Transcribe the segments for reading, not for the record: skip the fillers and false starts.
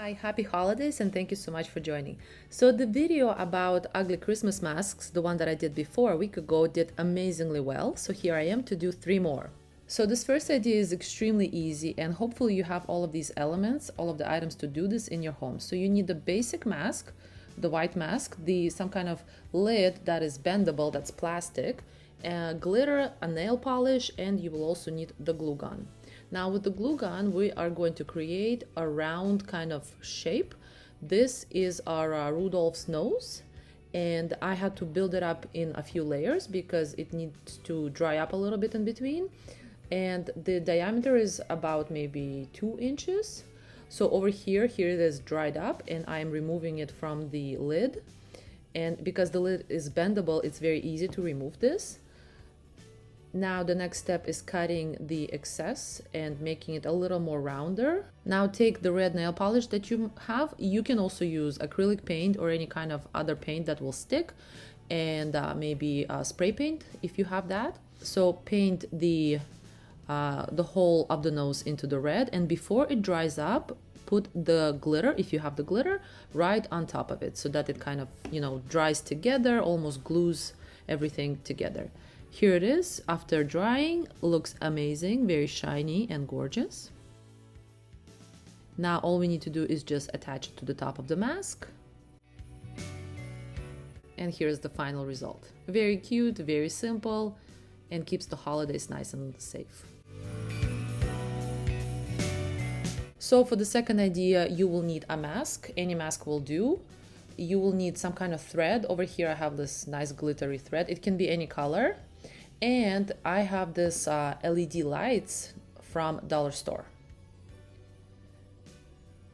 Hi, happy holidays and thank you so much for joining. So the video about ugly Christmas masks, the one that I did before a week ago, did amazingly well. So here I am to do 3 more. So this first idea is extremely easy and hopefully you have all of these elements, all of the items to do this in your home. So you need the basic mask, the white mask, some kind of lid that is bendable, that's plastic, glitter, a nail polish, and you will also need the glue gun. Now with the glue gun, we are going to create a round kind of shape. This is our Rudolph's nose, and I had to build it up in a few layers because it needs to dry up a little bit in between. And the diameter is about maybe 2 inches. So over here it is dried up and I'm removing it from the lid. And because the lid is bendable, it's very easy to remove this. Now the next step is cutting the excess and making it a little more rounder. Now take the red nail polish that you have. You can also use acrylic paint or any kind of other paint that will stick, and maybe spray paint if you have that. So paint the whole of the nose into the red, and before it dries up, put the glitter, if you have the glitter, right on top of it so that it kind of, dries together, almost glues everything together. Here it is after drying. Looks amazing, very shiny and gorgeous. Now all we need to do is just attach it to the top of the mask. And here's the final result. Very cute, very simple, and keeps the holidays nice and safe. So for the second idea, you will need a mask. Any mask will do. You will need some kind of thread. Over here I have this nice glittery thread. It can be any color. And I have this LED lights from dollar store.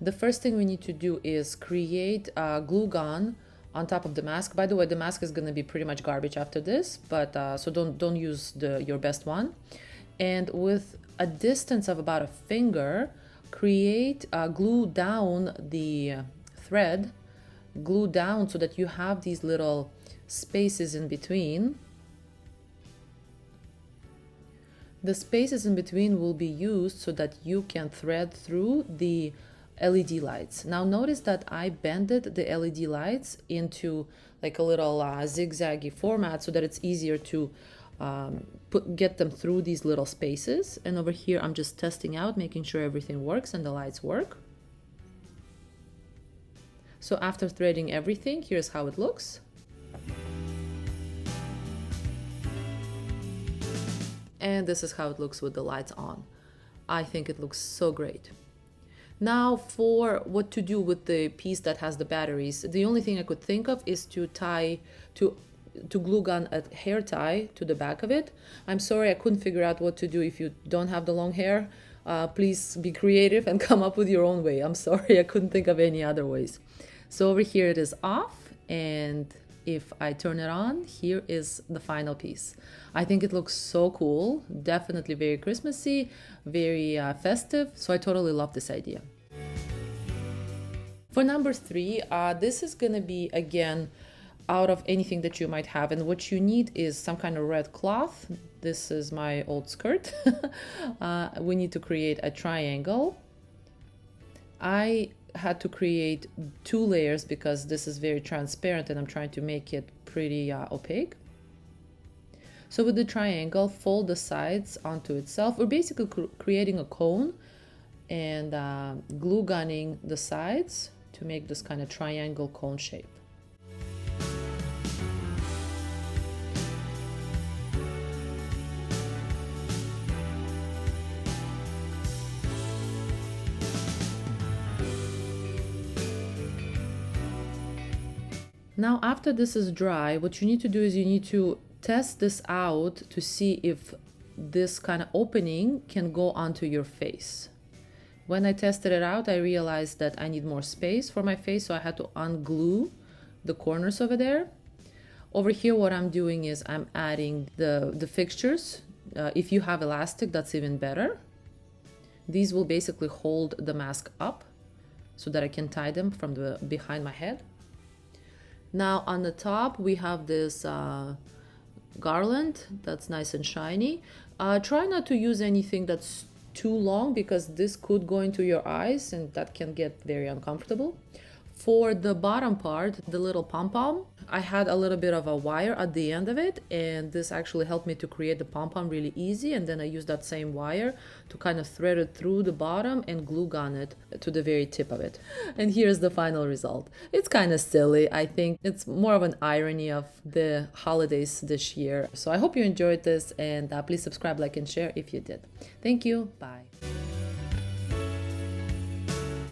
The first thing we need to do is create a glue gun on top of the mask. By the way, the mask is going to be pretty much garbage after this, but so don't use your best one. And with a distance of about a finger, glue down the thread, glue down so that you have these little spaces in between. The spaces in between will be used so that you can thread through the LED lights. Now notice that I bended the LED lights into like a little zigzaggy format so that it's easier to get them through these little spaces. And over here I'm just testing out, making sure everything works and the lights work. So after threading everything, here's how it looks. And this is how it looks with the lights on. I think it looks so great. Now for what to do with the piece that has the batteries, the only thing I could think of is to glue gun a hair tie to the back of it. I'm sorry, I couldn't figure out what to do if you don't have the long hair. Please be creative and come up with your own way. I'm sorry, I couldn't think of any other ways. So over here it is off, and if I turn it on, here is the final piece. I think it looks so cool, definitely very Christmassy, very festive, so I totally love this idea. For number 3, this is gonna be, again, out of anything that you might have, and what you need is some kind of red cloth. This is my old skirt. We need to create a triangle. I had to create 2 layers because this is very transparent and I'm trying to make it pretty opaque. So with the triangle, fold the sides onto itself. We're basically creating a cone and glue gunning the sides to make this kind of triangle cone shape. Now after this is dry, what you need to do is you need to test this out to see if this kind of opening can go onto your face. When I tested it out, I realized that I need more space for my face, so I had to unglue the corners over there. Over here what I'm doing is I'm adding the fixtures. If you have elastic, that's even better. These will basically hold the mask up so that I can tie them from behind my head. Now on the top we have this garland that's nice and shiny. Try not to use anything that's too long because this could go into your eyes and that can get very uncomfortable. For the bottom part, the little pom-pom, I had a little bit of a wire at the end of it, and this actually helped me to create the pom-pom really easy. And then I used that same wire to kind of thread it through the bottom and glue gun it to the very tip of it. And here's the final result. It's kind of silly. I think it's more of an irony of the holidays this year. So I hope you enjoyed this, and please subscribe, like, and share if you did. Thank you. Bye.